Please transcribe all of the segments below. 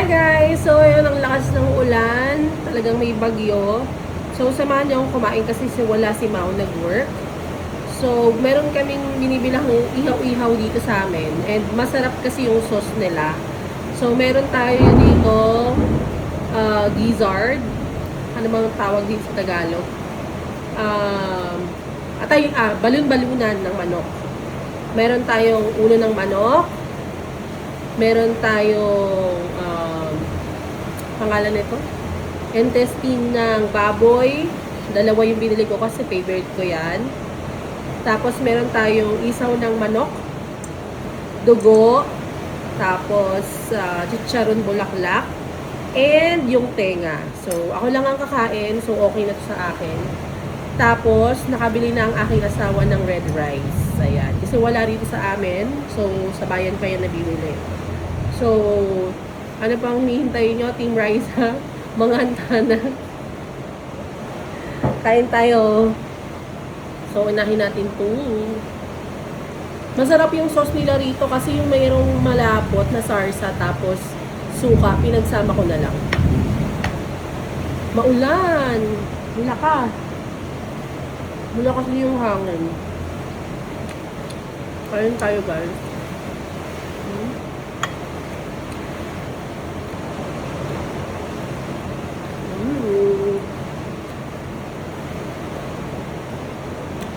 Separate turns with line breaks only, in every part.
Hi guys! So, ayun, ang lakas ng ulan. Talagang may bagyo. So, samahan niyo akong kumain kasi wala si Mau nag-work. So, meron kaming binibilang ihaw-ihaw dito sa amin. And masarap kasi yung sauce nila. So, meron tayo dito gizzard. Ano bang tawag dito sa Tagalog? Balon-balunan ng manok. Meron tayong ulo ng manok. Meron tayong pangalan nito, intestine ng baboy. Dalawa yung binili ko kasi favorite ko yan. Tapos meron tayong isaw ng manok, dugo, tapos chicharon bulaklak, and yung tenga. So, ako lang ang kakain, so okay na to sa akin. Tapos, nakabili na ang aking asawa ng red rice. Ayan. Kasi wala rito sa amin. So, sa bayan pa yan nabibili. So, ano pang hinihintay nyo, Team Riza? Mga handa na. Kain tayo. So, unahin natin ito. Masarap yung sauce nila rito kasi yung mayroong malapot na sarsa tapos suka, pinagsama ko na lang. Maulan. Wala ka. Wala kasi yung hangin. Kain tayo, guys.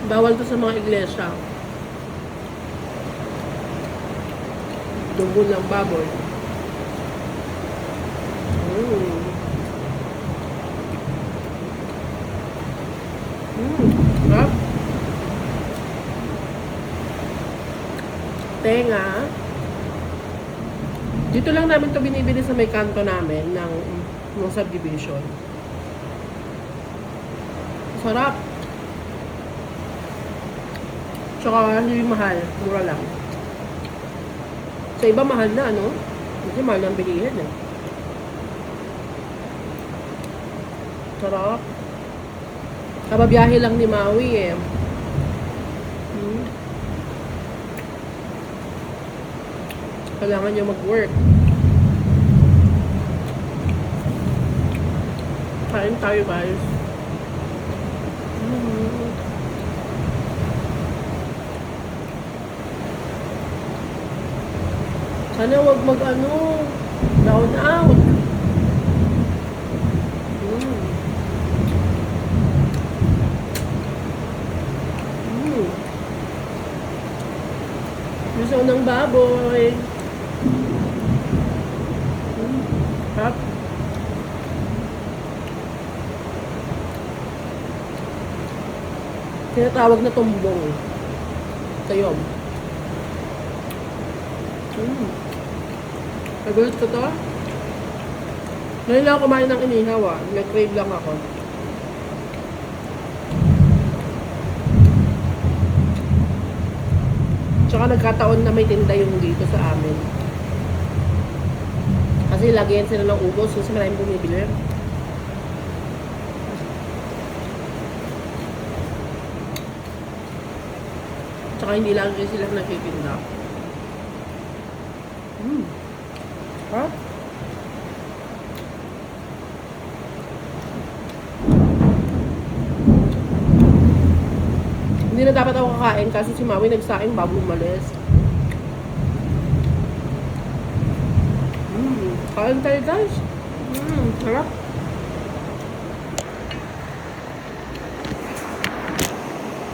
Bawal to sa mga iglesia. Dugo ng baboy. Sarap. Tenga. Dito lang namin to binibili sa may kanto namin ng subdivision. Sarap. Tsaka hindi mahal. Mura lang. Sa iba mahal na, ano? Kasi mahal ang bilihin, eh. Sarap. Kababiyahe lang ni Maui, eh. Kailangan niya mag-work. Kain tayo, guys. Sana wag mag-ano, down out. Gusto ng baboy. Hap. Tinatawag na tumbong. Sayom. Nagulat ko to. Ngayon lang ako kumain ng inihaw, ah. Nag-crave lang ako. Tsaka nagkataon na may tinda yung dito sa amin. Kasi lagi yan sila ng ubos. Kasi maraming bumibili. Tsaka hindi lagi sila nagtitinda. Ha? Hindi na dapat ako kakain kasi si Maui nagsaing bago umalis. Kain tayo, guys. Sarap.